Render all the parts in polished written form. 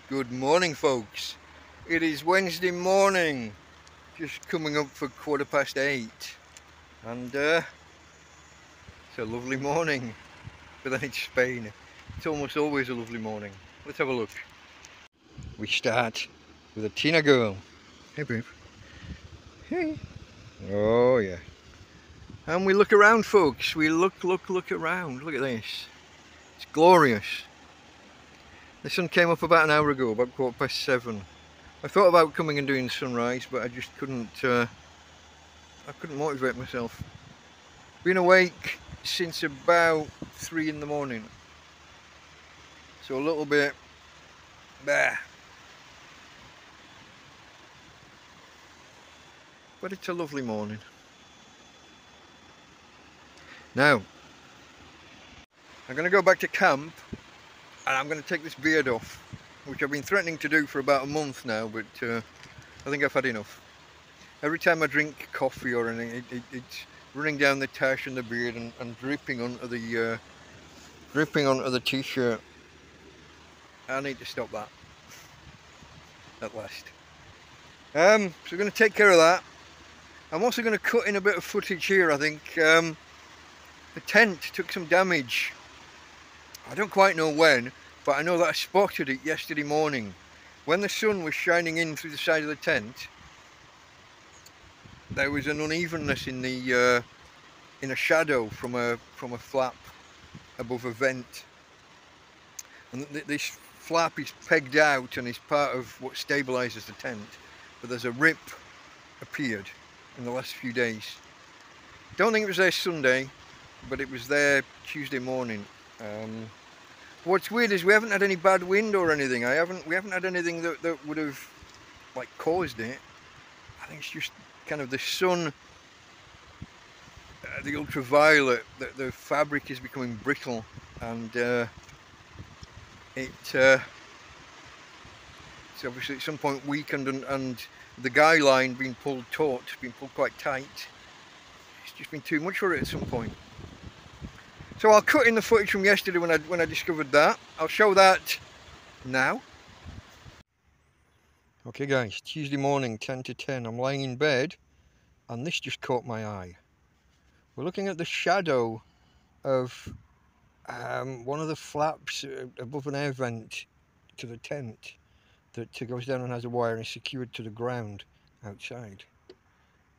Good morning, folks. It is Wednesday morning, just coming up for 8:15, and it's a lovely morning. But then it's Spain. It's almost always a lovely morning. Let's have a look. We start with a Tina girl. Hey, babe. Hey. Oh yeah. And we look around, folks. We look around. Look at this. It's glorious. The sun came up about an hour ago, about 7:15. I thought about coming and doing sunrise, but I just couldn't. I couldn't motivate myself. Been awake since about 3 in the morning, so a little bit. Bah. But it's a lovely morning. Now, I'm going to go back to camp, and I'm going to take this beard off, which I've been threatening to do for about a month now, but I think I've had enough. Every time I drink coffee or anything, it's running down the tash and the beard and dripping onto the t-shirt. I need to stop that at last. So we're going to take care of that. I'm also going to cut in a bit of footage here. I think the tent took some damage. I don't quite know when, but I know that I spotted it yesterday morning when the sun was shining in through the side of the tent. There was an unevenness in the in a shadow from a flap above a vent, and this flap is pegged out and is part of what stabilizes the tent, but there's a rip appeared in the last few days. Don't think it was there Sunday, but it was there Tuesday morning. What's weird is we haven't had any bad wind or anything. We haven't had anything that would have like caused it. I think it's just kind of the sun, the ultraviolet, the fabric is becoming brittle, and it's obviously at some point weakened, and the guy line being pulled taut, being pulled quite tight. It's just been too much for it at some point. So I'll cut in the footage from yesterday when I discovered that. I'll show that now. Okay guys, Tuesday morning, 10 to 10. I'm lying in bed and this just caught my eye. We're looking at the shadow of one of the flaps above an air vent to the tent that goes down and has a wire and is secured to the ground outside.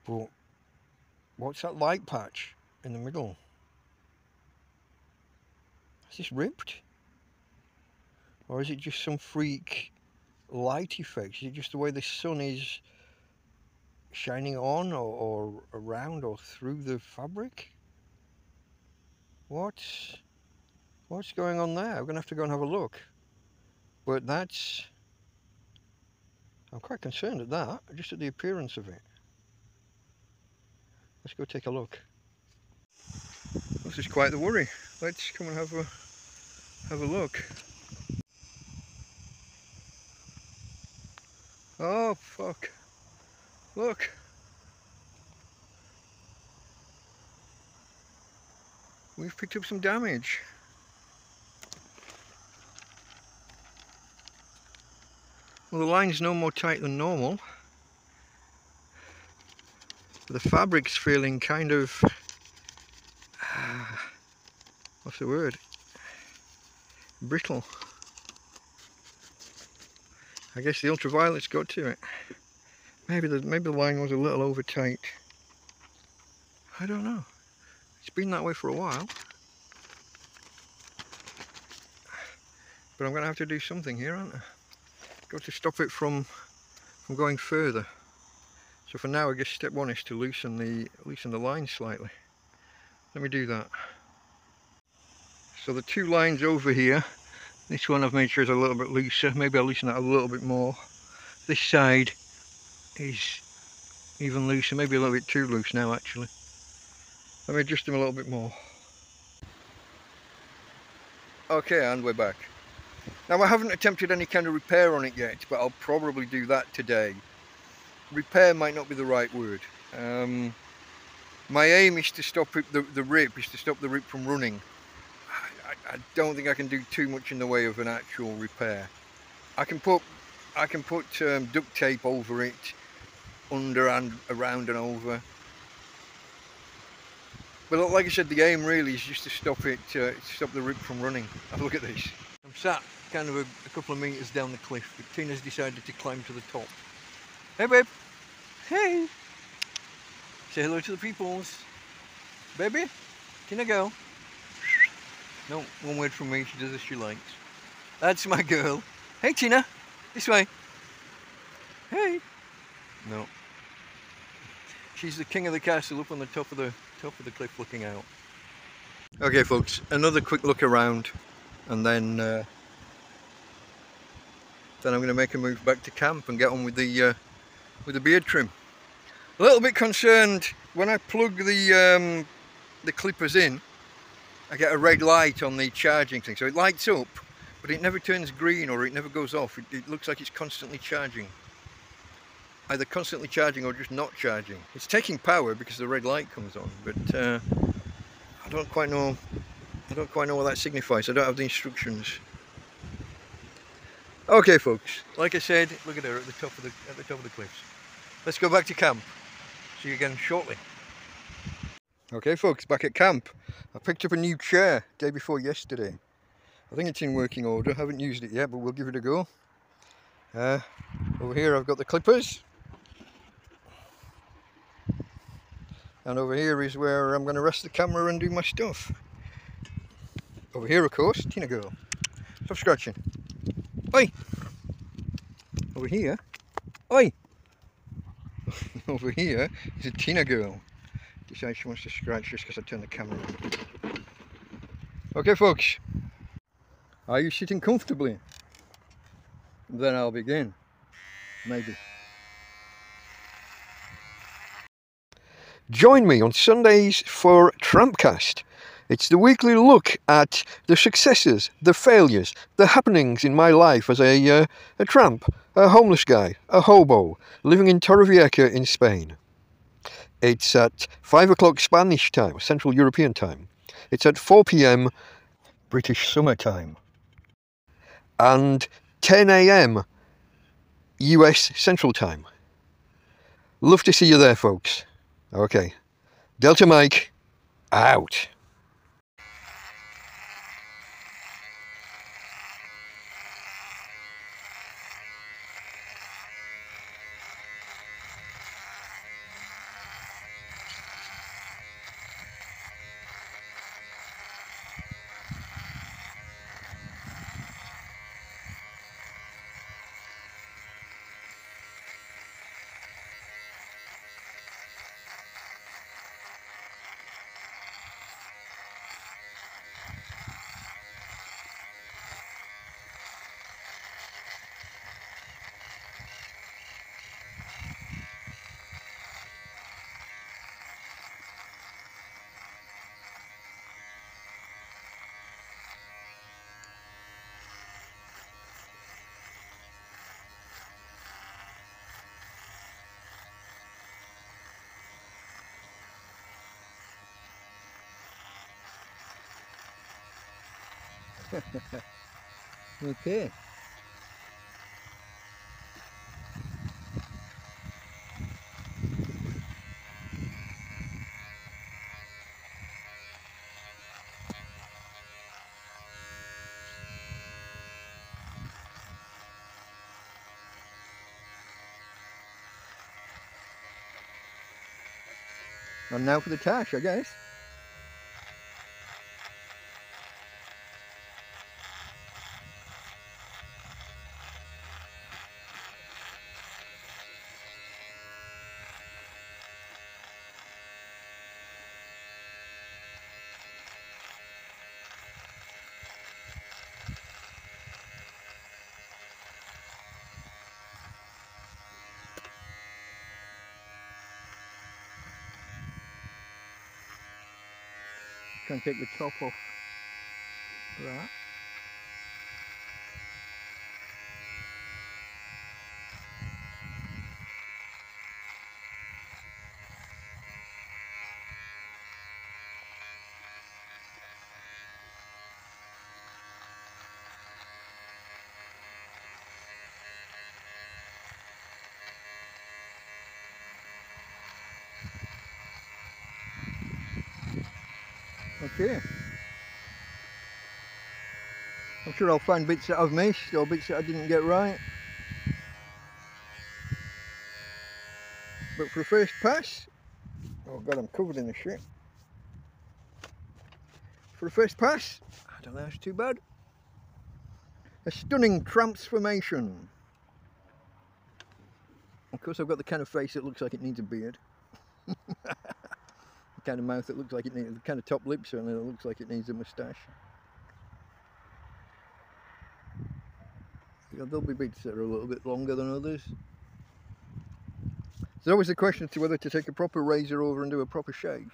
But what's that light patch in the middle? Is this ripped? Or is it just some freak light effect? Is it just the way the sun is shining on or around or through the fabric? What's going on there? I'm gonna have to go and have a look. But I'm quite concerned at that, just at the appearance of it. Let's go take a look. This is quite the worry. Let's come and have a look. Oh fuck. Look. We've picked up some damage. Well, the line's no more tight than normal. The fabric's feeling kind of, what's the word? Brittle. I guess the ultraviolet's got to it. Maybe the line was a little over tight. I don't know. It's been that way for a while. But I'm going to have to do something here, aren't I? Got to stop it from going further. So for now, I guess step one is to loosen the line slightly. Let me do that. So the two lines over here, this one I've made sure is a little bit looser. Maybe I'll loosen that a little bit more. This side is even looser, maybe a little bit too loose now actually. Let me adjust them a little bit more. Okay, and we're back. Now I haven't attempted any kind of repair on it yet, but I'll probably do that today. Repair might not be the right word. My aim is to stop the rip, is to stop the rip from running. I don't think I can do too much in the way of an actual repair. I can put duct tape over it, under and around and over. But like I said, the aim really is just to stop it, stop the rip from running. Have a look at this. I'm sat kind of a couple of metres down the cliff, but Tina's decided to climb to the top. Hey babe! Hey! Say hello to the peoples. Baby? Tina go. No, one word from me, she does as she likes. That's my girl. Hey Tina! This way! Hey! No. She's the king of the castle up on the top of the cliff looking out. Okay folks, another quick look around and then I'm going to make a move back to camp and get on with the beard trim. A little bit concerned when I plug the clippers in, I get a red light on the charging thing, so it lights up but it never turns green or it never goes off. It looks like it's constantly charging. Either constantly charging or just not charging. It's taking power because the red light comes on, but I don't quite know what that signifies. I don't have the instructions. Okay folks, like I said, look at her at the top of the cliffs. Let's go back to camp. See you again shortly. Okay folks, back at camp. I picked up a new chair day before yesterday. I think it's in working order. I haven't used it yet, but we'll give it a go. Over here I've got the clippers. And over here is where I'm going to rest the camera and do my stuff. Over here, of course, Tina girl. Stop scratching. Oi! Over here. Oi! Over here is a Tina girl. Decides she wants to scratch just because I turned the camera on. Okay, folks. Are you sitting comfortably? Then I'll begin. Maybe. Join me on Sundays for TrampCast. It's the weekly look at the successes, the failures, the happenings in my life as a tramp, a homeless guy, a hobo, living in Torrevieja in Spain. It's at 5 o'clock Spanish time, Central European time. It's at 4 PM British summer time. And 10 AM US Central time. Love to see you there, folks. Okay. Delta Mike, out. Okay. And now for the tash, I guess. Try and take the top off. Right. Okay. I'm sure I'll find bits that I've missed or bits that I didn't get right. But for the first pass, oh god, I'm covered in the shit. For the first pass, I don't think that's too bad. A stunning TrampsFormation. Of course, I've got the kind of face that looks like it needs a beard. The kind of mouth that looks like it needs, the kind of top lip certainly that looks like it needs a moustache. There'll be bits that are a little bit longer than others. There's always the question as to whether to take a proper razor over and do a proper shave.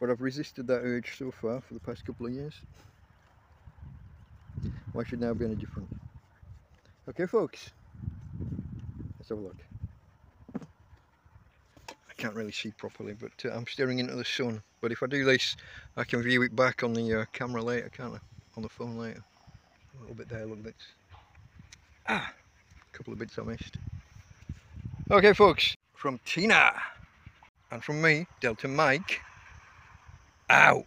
But I've resisted that urge so far for the past couple of years. Why should now be any different? Okay folks, let's have a look. I can't really see properly, but I'm staring into the sun. But if I do this, I can view it back on the camera later, can't I? On the phone later. A little bit there, a little bit. Ah, a couple of bits I missed. Okay folks, from Tina and from me, Delta Mike, out.